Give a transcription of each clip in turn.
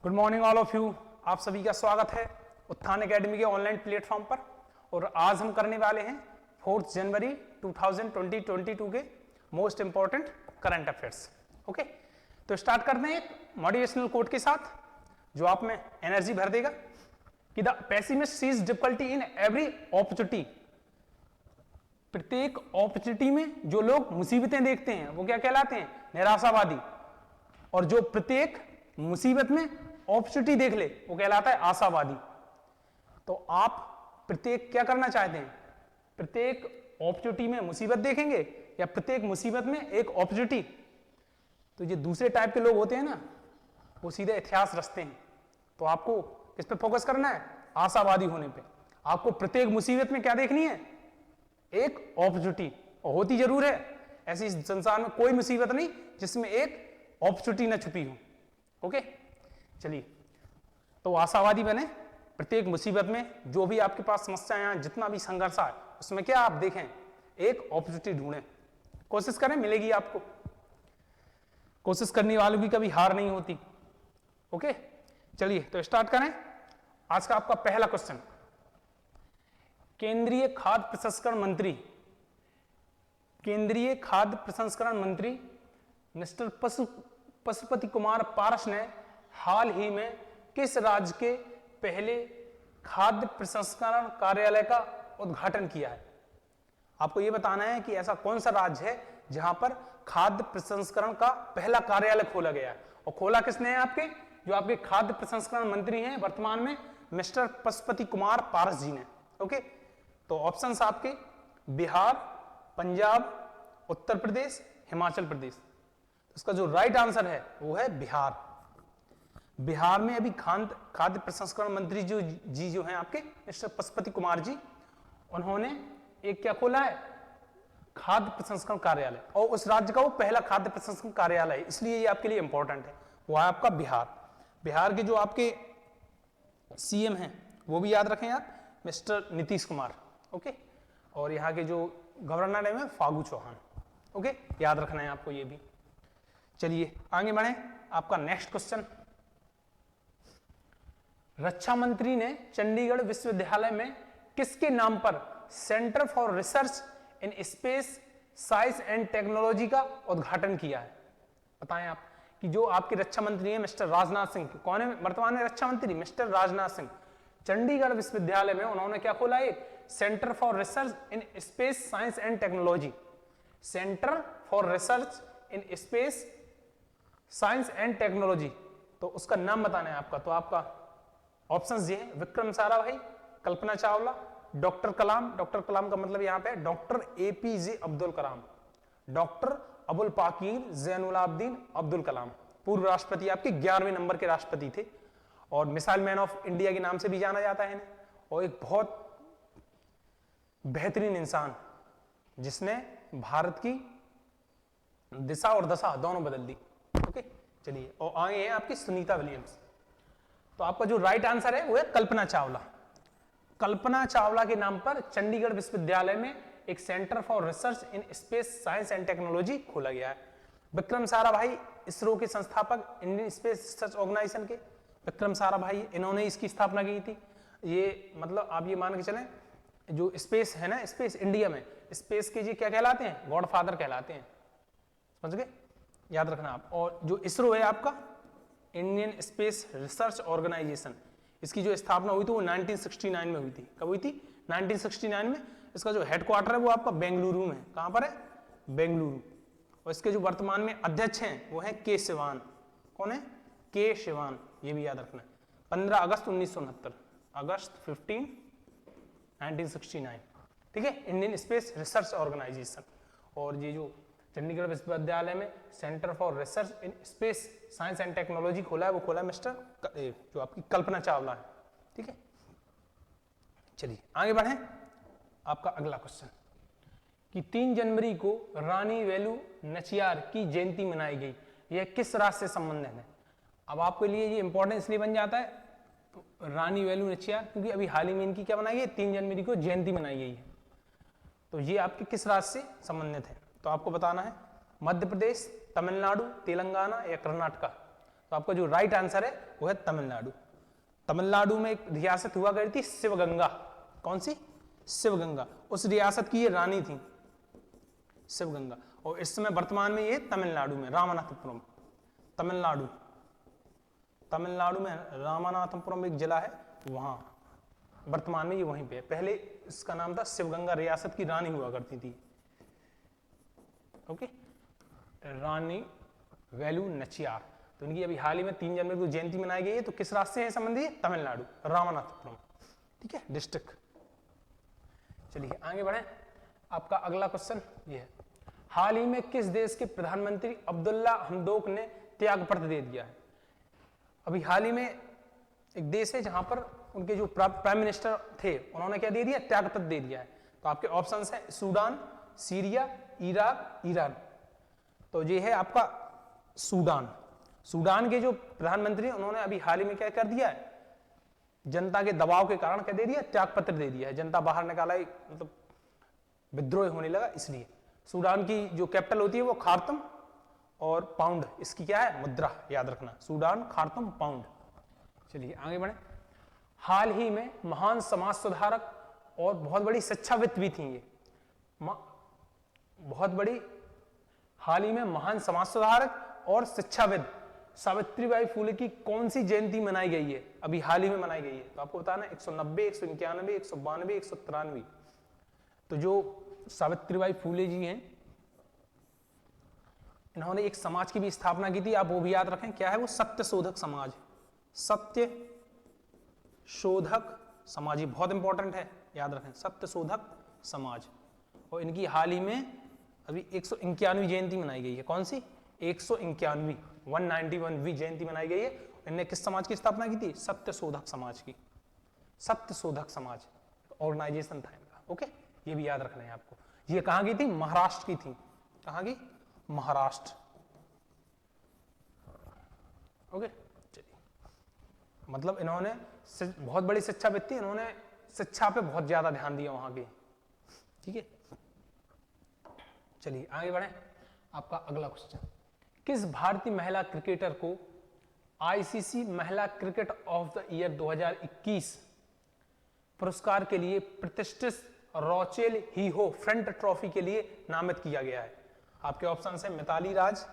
Good morning all of you. आप सभी का स्वागत है उत्थान एकेडमी के ऑनलाइन प्लेटफॉर्म पर। और आज हम करने वाले हैं 4 जनवरी 2022 के most important current affairs. Okay, तो स्टार्ट करते हैं एक मोटिवेशनल कोट के साथ जो आप में एनर्जी भर देगा कि the pessimist sees difficulty in every opportunity. प्रत्येक अपॉर्चुनिटी में जो लोग मुसीबतें देखते हैं वो क्या कहलाते हैं? निराशावादी। और जो प्रत्येक मुसीबत में अपॉर्चुनिटी देख ले वो कहलाता है आशावादी। तो आप प्रत्येक क्या करना चाहते हैं? प्रत्येक अपॉर्चुनिटी में मुसीबत देखेंगे या प्रत्येक मुसीबत में एक अपॉर्चुनिटी? तो ये दूसरे टाइप के लोग होते हैं ना, वो सीधे इतिहास रचते हैं। तो आपको किस पे फोकस करना है? आशावादी होने पे। आपको प्रत्येक मुसीबत में क्या देखनी है? एक अपॉर्चुनिटी। और होती जरूर है, ऐसी संसार में कोई मुसीबत नहीं जिसमें एक अपॉर्चुनिटी न छुपी हो। ओके, चलिए, तो आशावादी बने। प्रत्येक मुसीबत में जो भी आपके पास समस्याएं, जितना भी संघर्ष है, उसमें क्या आप देखें? एक अपॉर्चुनिटी ढूंढें, कोशिश करें, मिलेगी आपको। कोशिश करने वालों की कभी हार नहीं होती। ओके, चलिए तो स्टार्ट करें। आज का आपका पहला क्वेश्चन, केंद्रीय खाद्य प्रसंस्करण मंत्री, केंद्रीय खाद्य प्रसंस्करण मंत्री मिस्टर पशुपति कुमार पारस ने हाल ही में किस राज्य के पहले खाद्य प्रसंस्करण कार्यालय का उद्घाटन किया है? आपको यह बताना है कि ऐसा कौन सा राज्य है जहां पर खाद्य प्रसंस्करण का पहला कार्यालय खोला गया है। और खोला किसने है? आपके जो आपके खाद्य प्रसंस्करण मंत्री हैं वर्तमान में, मिस्टर पशुपति कुमार पारस जी ने। ओके, तो ऑप्शंस आपके बिहार, पंजाब, उत्तर प्रदेश, हिमाचल प्रदेश। इसका जो राइट आंसर है वो है बिहार। बिहार में अभी खाद्य प्रसंस्करण मंत्री जो हैं आपके मिस्टर पशुपति कुमार जी, उन्होंने एक क्या खोला है? खाद्य प्रसंस्करण कार्यालय। और उस राज्य का वो पहला खाद्य प्रसंस्करण कार्यालय है, इसलिए ये आपके लिए इंपॉर्टेंट है। वो है आपका बिहार। बिहार के जो आपके सीएम हैं वो भी याद रखें आप, मिस्टर नीतीश कुमार। ओके, और यहाँ के जो गवर्नर है फागू चौहान। ओके, याद रखना है आपको ये भी। चलिए आगे बढ़े। आपका नेक्स्ट क्वेश्चन, रक्षा मंत्री ने चंडीगढ़ विश्वविद्यालय में किसके नाम पर centre for research in space science and technology का उद्घाटन किया है? बताएं आप कि जो आपके रक्षा मंत्री हैं मिस्टर राजनाथ सिंह, कौन है वर्तमान में रक्षा मंत्री? मिस्टर राजनाथ सिंह। चंडीगढ़ विश्वविद्यालय में उन्होंने क्या खोला? एक centre for research in space science and technology. Centre for research in space science and technology. तो उसका नाम बताना है आपका। तो आपका ऑप्शंस ये हैं, विक्रम साराभाई, कल्पना चावला, डॉक्टर कलाम। डॉक्टर कलाम का मतलब यहां पे doctor APJ Abdul Kalam, doctor Abul Pakir Jainulabdeen Abdul Kalam. पूर्व राष्ट्रपति, आपके 11वें नंबर के राष्ट्रपति थे और मिसाइल मैन ऑफ इंडिया के नाम से भी जाना जाता है इन्हें। और एक बहुत बेहतरीन इंसान जिसने भारत की दिशा और दशा दोनों बदल दी। ओके, चलिए, और आगे है आपकी सुनीता विलियम्स। तो आपका जो राइट आंसर है वो है कल्पना चावला। कल्पना चावला के नाम पर चंडीगढ़ विश्वविद्यालय में एक centre for research in space science and technology खोला गया है। विक्रम साराभाई इसरो के संस्थापक, इंडियन स्पेस रिसर्च ऑर्गेनाइजेशन के विक्रम साराभाई, इन्होंने इसकी स्थापना की थी। ये मतलब आप ये मान के चलें, जो स्पेस है ना, स्पेस इंडिया में स्पेस के जी क्या कहलाते हैं? गॉडफादर कहलाते हैं। समझ गए? याद रखना आप। और जो इसरो है आपका, इंडियन स्पेस रिसर्च ऑर्गेनाइजेशन, इसकी जो स्थापना हुई थी वो 1969 में हुई थी। कब हुई थी? 1969 में। इसका जो हेडक्वार्टर है वो आपका बेंगलुरु में है। कहां पर है? बेंगलुरु। और इसके जो वर्तमान में अध्यक्ष हैं वो है के सिवान। कौन है? के सिवान। ये भी याद रखना है। 15 अगस्त 1969, अगस्त 15 1969। ठीक है, इंडियन स्पेस रिसर्च ऑर्गेनाइजेशन। और ये जो चंडीगढ़ विश्वविद्यालय में centre for research in space science and technology खोला है, वो खोला है मिस्टर जो आपकी कल्पना चावला है। ठीक है, चलिए आगे बढ़े। आपका अगला क्वेश्चन कि 3 जनवरी को रानी वेलु नचियार की जयंती मनाई गई, यह किस राज्य से संबंधित है? अब आपके लिए ये इंपॉर्टेंट इसलिए बन जाता है रानी वेलु नचियार, क्योंकि अभी हाल ही में इनकी क्या बनाई है? 3 जनवरी को जयंती मनाई गई है। तो ये आपके किस राज्य से संबंधित है? तो आपको बताना है मध्य प्रदेश, तमिलनाडु, तेलंगाना या कर्नाटका। तो आपका जो राइट आंसर है वो है तमिलनाडु। तमिलनाडु में एक रियासत हुआ करती थी शिवगंगा। कौन सी? शिवगंगा। उस रियासत की ये रानी थी शिवगंगा। और इस समय वर्तमान में ये तमिलनाडु में रामनाथपुरम, तमिलनाडु, तमिलनाडु में रामनाथपुरम एक जिला है, वहां वर्तमान में ये वहीं पे है। पहले इसका नाम था शिवगंगा, रियासत की रानी हुआ करती थी। ओके, रानी वेलु नचियार। तो इनकी अभी हाल ही में 3 जनवरी को जयंती मनाई गई है। तो किस राज्य से है संबंधी? तमिलनाडु, रामनाथपुरम। ठीक है, डिस्ट्रिक्ट। चलिए आगे बढ़े। आपका अगला क्वेश्चन ये है, हाल ही में किस देश के प्रधानमंत्री अब्दुल्ला हमदोक ने त्यागपत्र दे दिया है? अभी हाल ही में एक देश है जहां पर उनके जो प्राइम मिनिस्टर थे उन्होंने क्या दे दिया? त्यागपत्र दे दिया है। तो आपके ऑप्शंस हैं सूडान, सीरिया, इराक, ईरान। तो ये है आपका सूडान। सूडान के जो प्रधानमंत्री उन्होंने अभी हाल ही में क्या कर दिया है? जनता के दबाव के कारण क्या दे दिया? त्यागपत्र दे दिया है। जनता बाहर निकाला, मतलब विद्रोह होने लगा, इसलिए। सूडान की जो कैपिटल होती है वो खार्तुम, और पाउंड इसकी क्या है? मुद्रा, याद रखना, सूडान, खार्तुम, पाउंड। चलिए आगे बढ़े। हाल ही में महान समाज सुधारक और बहुत बड़ी शिक्षाविद भी थी ये, बहुत बड़ी, हाल ही में महान समाज सुधारक और शिक्षाविद सावित्रीबाई फुले की कौन सी जयंती मनाई गई है? अभी हाल ही में मनाई गई है। तो आपको बताना 190, 191, 192, 193। तो जो सावित्रीबाई फुले जी हैं, इन्होंने एक समाज की भी स्थापना की थी, आप वो भी याद रखें, क्या है वो? सत्य शोधक समाज। सत्य शोधक समाज, ये बहुत इंपॉर्टेंट है, याद रखें, सत्य शोधक समाज। और इनकी हाल ही में अभी 191वीं जयंती मनाई गई है। कौन सी? 191वीं 191वीं जयंती मनाई गई है। इनने किस समाज की स्थापना की थी? सत्य शोधक समाज की। सत्य शोधक समाज ऑर्गेनाइजेशन था इनका। ओके, ये भी याद रखना है आपको। ये कहां की थी? महाराष्ट्र की थी। कहां की? महाराष्ट्र। ओके, चलिए, मतलब इन्होंने बहुत बड़ी शिक्षाविद थी, इन्होंने शिक्षा पे बहुत ज्यादा ध्यान दिया वहां के। ठीक है, चलिए आगे बढ़े। आपका अगला क्वेश्चन, किस भारतीय महिला क्रिकेटर को आईसीसी महिला क्रिकेट ऑफ द ईयर 2021 पुरस्कार के लिए प्रतिष्ठित रॉचेल हीहो फ्रंट ट्रॉफी के लिए नामित किया गया है? आपके ऑप्शन है मिताली राज,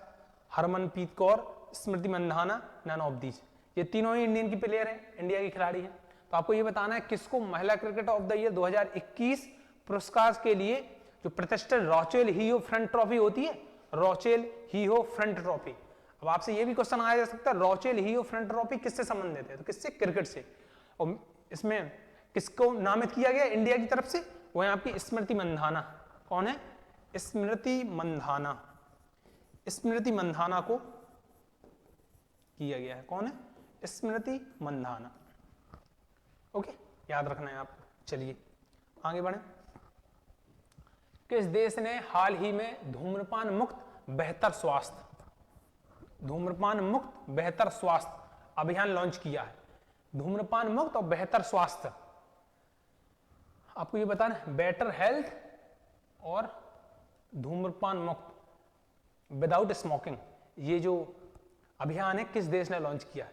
Harmanpreet Kaur, Smriti Mandhana, none of these. ये तीनों ही इंडियन की प्लेयर हैं, इंडिया की खिलाड़ी हैं। तो आपको ये बताना है किसको महिला क्रिकेट ऑफ द ईयर 2021 पुरस्कार के लिए जो प्रतिष्ठित रॉचेल हीहो फ्रंट ट्रॉफी होती है, रॉचेल हीहो फ्रंट ट्रॉफी। अब आपसे ये भी क्वेश्चन आया जा सकता है, रॉचेल हीहो फ्रंट ट्रॉफी किससे संबंधित है? तो किससे? क्रिकेट से। और इसमें किसको नामित किया गया इंडिया की तरफ से? वो है आपकी स्मृति मंधाना। कौन है? स्मृति मंधाना। स्मृति मंधाना को किया गया है। कौन है? स्मृति मंधाना। ओके, याद रखना है आपको। चलिए आगे बढ़े। किस देश ने हाल ही में धूम्रपान मुक्त बेहतर स्वास्थ्य अभियान लॉन्च किया है? धूम्रपान मुक्त और बेहतर स्वास्थ्य, आपको ये बताना है, बेटर हेल्थ और धूम्रपान मुक्त विदाउट स्मोकिंग, ये जो अभियान है किस देश ने लॉन्च किया है?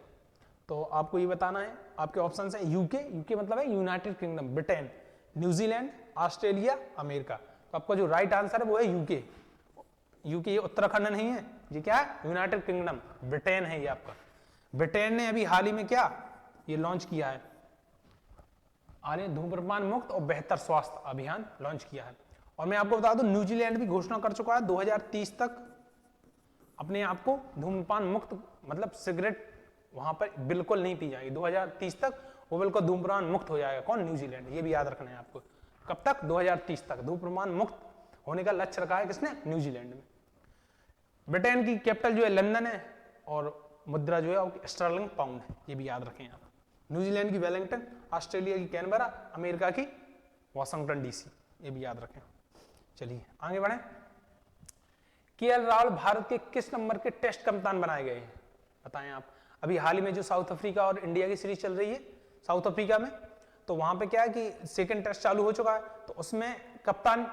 तो आपको ये बताना है, आपके ऑप्शन है यूके मतलब है United kingdom, Britain, New Zealand, Australia, America. तो आपका जो राइट आंसर है वो है यूके। यूके ये उत्तराखंड नहीं है, ये क्या है? यूनाइटेड किंगडम, ब्रिटेन है ये आपका। ब्रिटेन ने अभी हाल ही में क्या ये लॉन्च किया है? धूम्रपान मुक्त और बेहतर स्वास्थ्य अभियान लॉन्च किया है। और मैं आपको बता दूं, न्यूजीलैंड भी घोषणा कर चुका है 2030 तक अपने आप को धूम्रपान मुक्त, मतलब सिगरेट वहां पर बिल्कुल नहीं पी जाएगी। 2030 तक वो बिल्कुल धूम्रपान मुक्त हो जाएगा। कौन? न्यूजीलैंड। ये भी याद रखना है आपको। कब तक? 2030 तक धूम्रपान मुक्त होने का लक्ष्य रखा है किसने? न्यूजीलैंड में। ब्रिटेन की कैपिटल जो है लंदन है, और मुद्रा जो है स्टर्लिंग पाउंड है। ये भी याद रखें आप। न्यूजीलैंड की वेलिंगटन, ऑस्ट्रेलिया की कैनबरा, अमेरिका की वाशिंगटन डीसी। ये भी याद रखें। चलिए आगे बढ़े। केएल राहुल भारत के किस नंबर के टेस्ट कप्तान बनाए गए हैं? बताएं आप। अभी हाल ही में जो साउथ अफ्रीका और इंडिया की सीरीज चल रही है साउथ अफ्रीका में, तो वहां पे क्या है कि सेकंड टेस्ट चालू हो चुका है, तो उसमें कप्तान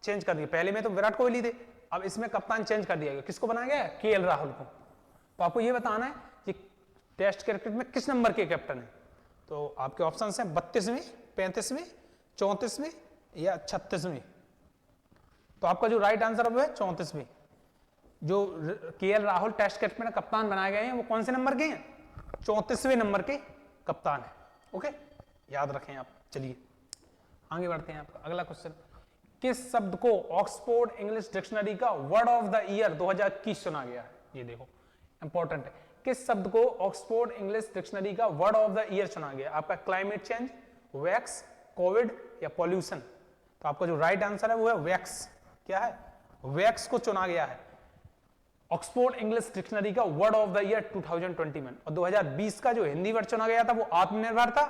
चेंज कर दिया। पहले में तो विराट कोहली थे, अब इसमें कप्तान चेंज कर दिया गया। किसको बनाया गया है? केएल राहुल को। तो आपको ये बताना है टेस्ट क्रिकेट में किस नंबर के कैप्टन है? तो आपके ऑप्शन हैं 32वें, 35वें, 34वें या 36वें। तो आपका जो राइट आंसर है वो है 34वें। जो केएल राहुल टेस्ट क्रिकेट में कप्तान बनाए गए हैं वो कौन से नंबर के हैं? 34वें नंबर के कप्तान है। ओके, याद रखें आप। चलिए आगे बढ़ते हैं। आपका अगला क्वेश्चन, किस शब्द को ऑक्सफोर्ड इंग्लिश डिक्शनरी का वर्ड ऑफ द ईयर 2021 चुना गया है? ये देखो इंपॉर्टेंट है। किस शब्द को ऑक्सफोर्ड इंग्लिश डिक्शनरी का वर्ड ऑफ द ईयर चुना गया? आपका क्लाइमेट चेंज, वैक्स, कोविड या पॉल्यूशन। तो आपका जो राइट आंसर है वो है वैक्स। क्या है? वैक्स को चुना गया है ऑक्सफोर्ड इंग्लिश डिक्शनरी का वर्ड ऑफ द ईयर 2020 में। और 2020 का जो हिंदी वर्ड चुना गया था वो आत्मनिर्भर था,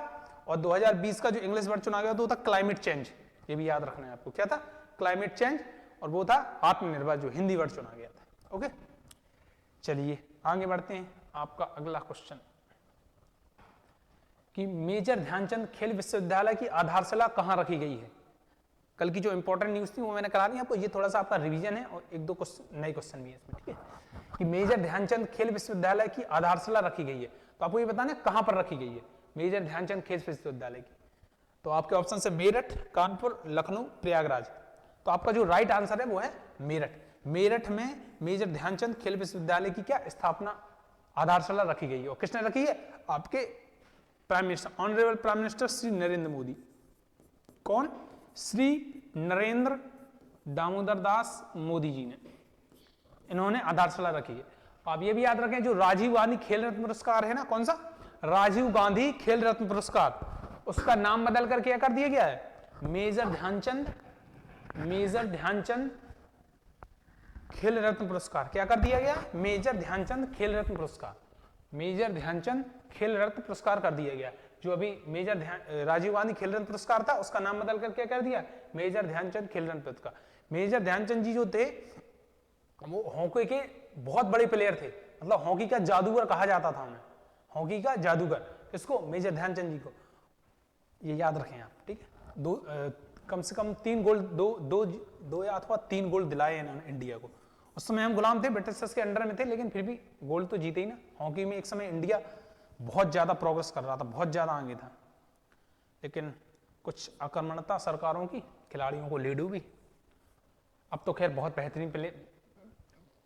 और 2020 का जो इंग्लिश वर्ड चुना गया था वो था क्लाइमेट चेंज। ये भी याद रखना है आपको। क्या था? क्लाइमेट चेंज, और वो था आत्मनिर्भर जो हिंदी वर्ड चुना गया था। ओके, चलिए आगे बढ़ते हैं। आपका अगला क्वेश्चन कि मेजर ध्यानचंद खेल विश्वविद्यालय की आधारशिला कहां रखी गई है? कल की जो इंपॉर्टेंट न्यूज थी वो मैंने करा दी आपको। ये थोड़ा सा आपका रिवीजन है और एक दो नए क्वेश्चन भी है इसमें। ठीक है, कि मेजर ध्यानचंद खेल विश्वविद्यालय की आधारशिला रखी गई है, तो आपको ये बताना है कहां पर रखी गई है मेजर ध्यानचंद खेल विश्वविद्यालय की। तो आपके ऑप्शन है मेरठ, कानपुर, लखनऊ, प्रयागराज। तो आपका जो राइट आंसर है वो है मेरठ। मेरठ में मेजर ध्यानचंद खेल विश्वविद्यालय की क्या स्थापना, आधारशिला रखी गई है। और किसने रखी है? आपके prime minister, honourable prime minister Shri Narendra Modi. कौन? श्री नरेंद्र दामोदर दास मोदी जी ने, इन्होंने आधारशिला रखी है। आप ये भी याद रखें, जो राजीव गांधी खेल रत्न पुरस्कार है ना, कौन सा? राजीव गांधी खेल रत्न पुरस्कार, उसका नाम बदल कर क्या कर दिया गया है? मेजर ध्यानचंद खेल रत्न पुरस्कार। क्या कर दिया गया? मेजर ध्यानचंद खेल रत्न पुरस्कार। मेजर ध्यानचंद खेल रत्न पुरस्कार कर दिया गया। जो अभी राजीव गांधी खेल रत्न पुरस्कार था उसका नाम बदल कर क्या कर दिया? मेजर ध्यानचंद खेल रत्न पुरस्कार। मेजर ध्यानचंद जी जो थे वो हॉकी के बहुत बड़े प्लेयर थे, मतलब हॉकी का जादूगर कहा जाता था उन्हें, हॉकी का जादूगर। किसको? मेजर ध्यानचंद जी को। ये याद रखें आप। ठीक है, कम से कम 3 गोल्ड, दो या अथवा 3 गोल्ड दिलाए इन्होंने इंडिया को। उस समय हम गुलाम थे, ब्रिटिशर्स के अंडर में थे, लेकिन फिर भी गोल्ड तो जीते ही ना। हॉकी में एक समय इंडिया बहुत ज्यादा प्रोग्रेस कर रहा था, बहुत ज्यादा आगे था, लेकिन कुछ आक्रमणता सरकारों की खिलाड़ियों को लीड हुई। अब तो खैर बहुत बेहतरीन प्ले,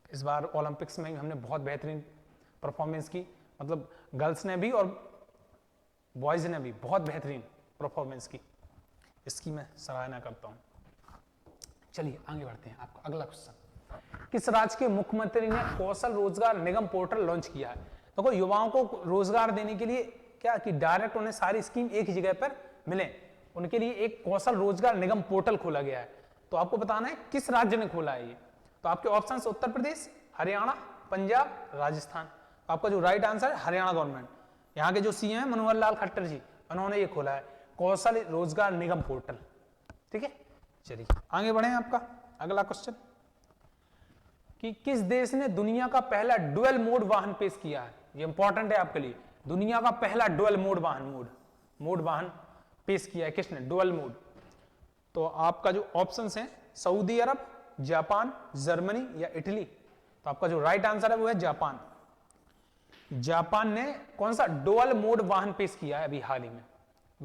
इस बार ओलंपिक्स में हमने बहुत बेहतरीन परफॉर्मेंस की, मतलब गर्ल्स ने भी और बॉयज ने भी बहुत बेहतरीन परफॉर्मेंस की। इसकी मैं सराहना करता हूं। चलिए आगे बढ़ते हैं। आपका अगला क्वेश्चन, किस राज्य के मुख्यमंत्री ने कौशल रोजगार निगम पोर्टल लॉन्च किया है? देखो, युवाओं को रोजगार देने के लिए क्या कि डायरेक्ट उन्हें सारी स्कीम एक ही जगह पर मिले, उनके लिए एक कौशल रोजगार निगम पोर्टल खोला गया है। तो आपको बताना है किस राज्य ने खोला है ये। तो आपके ऑप्शन उत्तर प्रदेश, हरियाणा, पंजाब, राजस्थान। तो आपका जो राइट आंसर है हरियाणा गवर्नमेंट। यहाँ के जो सीएम है मनोहर लाल खट्टर जी, उन्होंने ये खोला है कौशल रोजगार निगम पोर्टल। ठीक है, चलिए आगे बढ़े। आपका अगला क्वेश्चन कि किस देश ने दुनिया का पहला डुअल मोड वाहन पेश किया है? ये इंपॉर्टेंट है आपके लिए। दुनिया का पहला डुअल मोड वाहन पेश किया है किसने? Dual mode. तो आपका जो ऑप्शन है सऊदी अरब, जापान, जर्मनी या इटली। तो आपका जो राइट आंसर है वो है जापान। जापान ने कौन सा डुअल मोड वाहन पेश किया है अभी हाल ही में।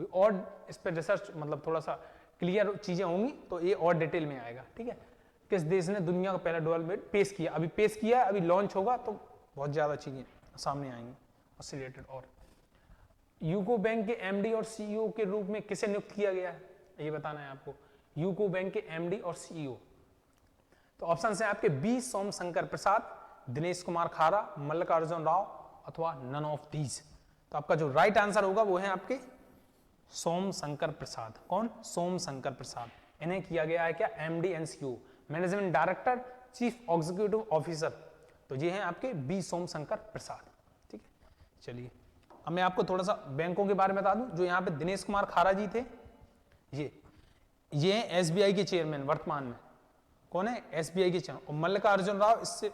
और इस पर रिसर्च, मतलब थोड़ा सा क्लियर चीजें होंगी तो ये और डिटेल में आएगा। ठीक है, किस देश ने दुनिया का पहला डुअल मोड पेश किया, अभी पेश किया, अभी लॉन्च होगा तो बहुत ज्यादा चीजें सामने आएंगी उससे रिलेटेड। और यूको बैंक के एमडी और सीईओ के रूप में किसे नियुक्त किया गया है, ये बताना है आपको। यूको बैंक के एमडी और सीईओ। तो ऑप्शन है आपके बी सोमशंकर प्रसाद, दिनेश कुमार खारा, मल्लिकार्जुन राव अथवा नन ऑफ दीज। तो आपका जो राइट आंसर होगा वो है आपके सोमशंकर प्रसाद। कौन? सोमशंकर प्रसाद। इन्हें किया गया है क्या? MD and CEO, management director, chief executive officer. तो ये हैं आपके बी सोमशंकर प्रसाद। ठीक है, चलिए अब मैं आपको थोड़ा सा बैंकों के बारे में बता दूं। जो यहाँ पे दिनेश कुमार खारा जी थे, ये एसबीआई के चेयरमैन वर्तमान में। कौन है? एसबीआई के चेयरमैन। और मल्लिकार्जुन राव इससे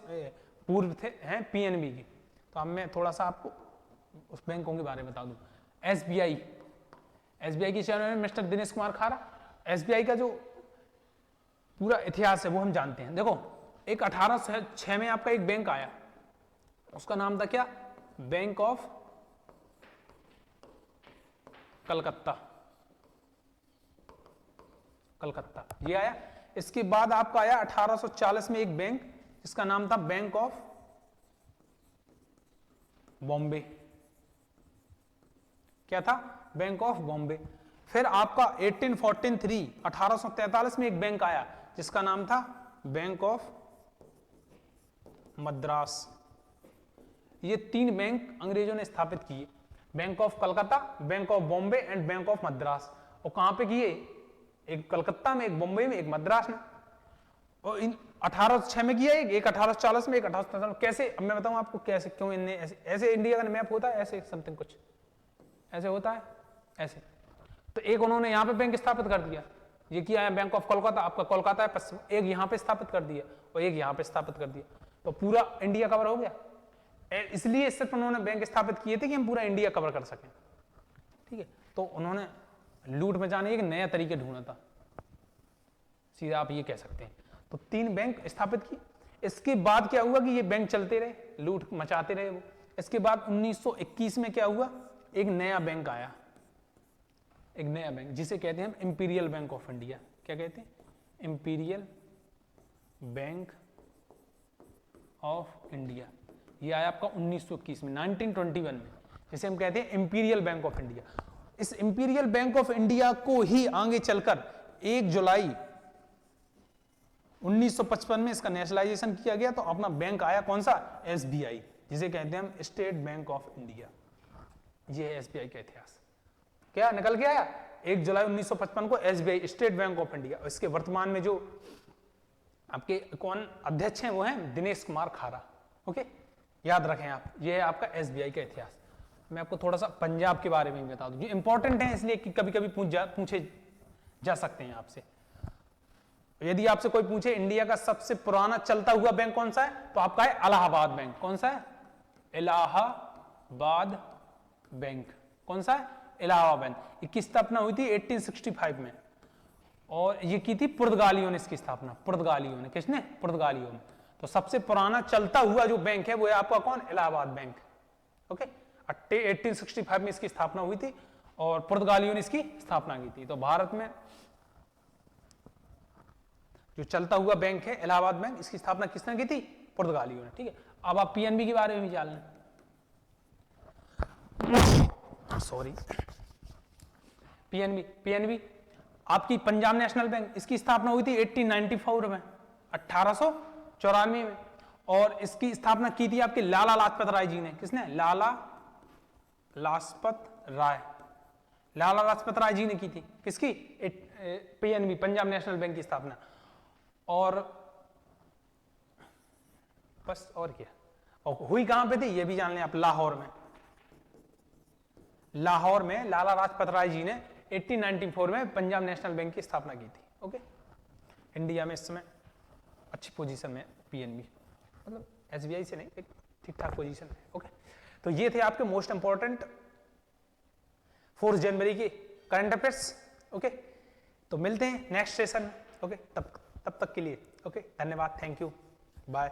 पूर्व थे, हैं पीएनबी की। तो अब मैं थोड़ा सा आपको उस बैंकों के बारे में बता दूं। एसबीआई के चेयरमैन मिस्टर दिनेश कुमार खारा। एसबीआई का जो पूरा इतिहास है वो हम जानते हैं। देखो, एक 1806 में आपका एक बैंक आया, उसका नाम था क्या? बैंक ऑफ कलकत्ता, कलकत्ता ये आया। इसके बाद आपका आया 1840 में एक बैंक जिसका नाम था बैंक ऑफ बॉम्बे। क्या था? Bank of Bombay. फिर आपका 1843 में एक बैंक आया जिसका नाम था बैंक ऑफ मद्रास। ये 3 बैंक अंग्रेजों ने स्थापित किए, bank of Calcutta, bank of Bombay and bank of Madras. और कहां पे किए? एक कलकत्ता में, एक बॉम्बे में, एक मद्रास में। और इन 1806 में किया, एक 1840 में, एक 1847 में। कैसे? अब मैं बताऊं आपको कैसे, क्यों इनने ऐसे इंडिया का मैप होता है ऐसे, समथिंग कुछ ऐसे होता है ऐसे। तो एक उन्होंने यहां पे बैंक स्थापित कर दिया, ये किया है बैंक ऑफ कोलकाता, आपका कोलकाता है पश्चिम, एक यहां पे स्थापित कर दिया और एक यहां पे स्थापित कर दिया, तो पूरा इंडिया कवर हो गया। इसलिए सिर्फ उन्होंने बैंक स्थापित किए थे कि हम पूरा इंडिया कवर कर सकें, ठीक है। तो उन्होंने लूट मचाने एक नया तरीके ढूंढा था, सीधा आप ये कह सकते हैं। तो 3 बैंक स्थापित किए। इसके बाद क्या हुआ कि ये बैंक चलते रहे, लूट मचाते रहे वो। इसके बाद 1921 में क्या हुआ, एक नया बैंक आया, एक नया बैंक जिसे कहते हैं हम इंपीरियल बैंक ऑफ इंडिया। क्या कहते हैं? Imperial bank of India. ये आया आपका 1921 में, 1921 में, जिसे हम कहते हैं इंपीरियल बैंक ऑफ इंडिया। इस इंपीरियल बैंक ऑफ इंडिया को ही आगे चलकर 1 जुलाई 1955 में इसका नेशनलाइजेशन किया गया। तो अपना बैंक आया कौन सा? SBI, जिसे कहते हैं हम स्टेट बैंक ऑफ इंडिया। ये है SBI का इतिहास। क्या निकल के आया? 1 जुलाई 1955 को SBI state bank of India. इसके वर्तमान में जो आपके कौन अध्यक्ष हैं वो हैं दिनेश कुमार खारा। ओके, याद रखें आप, ये है आपका SBI का इतिहास। मैं आपको थोड़ा सा पंजाब के बारे में बता दूं, जो इंपॉर्टेंट है इसलिए कि कभी कभी पूछे जा सकते हैं आपसे। यदि आपसे कोई पूछे इंडिया का सबसे पुराना चलता हुआ बैंक कौन सा है, तो आपका है इलाहाबाद बैंक। कौन सा है? इलाहाबाद बैंक। कौन सा है? इलाहाबाद बैंक। इसकी स्थापना हुई थी 1865 में, और ये की थी पुर्तगालियों ने इसकी स्थापना। पुर्तगालियों ने, किसने? पुर्तगालियों ने। तो सबसे पुराना चलता हुआ जो बैंक है वो है आपका कौन? इलाहाबाद बैंक। ओके, 1865 में इसकी स्थापना हुई थी और पुर्तगालियों ने इसकी स्थापना की थी। तो भारत में जो चलता हुआ बैंक है इलाहाबाद बैंक, इसकी स्थापना किसने की थी? पुर्तगालियों ने। ठीक है, अब आप PNB के बारे में भी जान लें। सॉरी, PNB आपकी पंजाब नेशनल बैंक, इसकी स्थापना हुई थी 1894 में, 1894 में। और इसकी स्थापना की थी आपके लाला लाजपत राय जी ने। किसने? लाला लाजपत राय। लाला लाजपत राय जी ने की थी। किसकी? PNB, पंजाब नेशनल बैंक की स्थापना। और बस, और क्या, और हुई कहां पे थी ये भी जान लें आप, लाहौर में। लाहौर में लाला लाजपत राय जी ने 1894 में पंजाब नेशनल बैंक की स्थापना की थी। ओके, इंडिया में इस समय अच्छी पोजीशन में PNB, मतलब SBI से नहीं, एक ठीक ठाक पोजीशन है। ओके, तो ये थे आपके मोस्ट इंपॉर्टेंट 4 जनवरी के करंट अफेयर्स। ओके, तो मिलते हैं नेक्स्ट सेशन में। ओके, तब तक के लिए ओके, धन्यवाद, थैंक यू, बाय।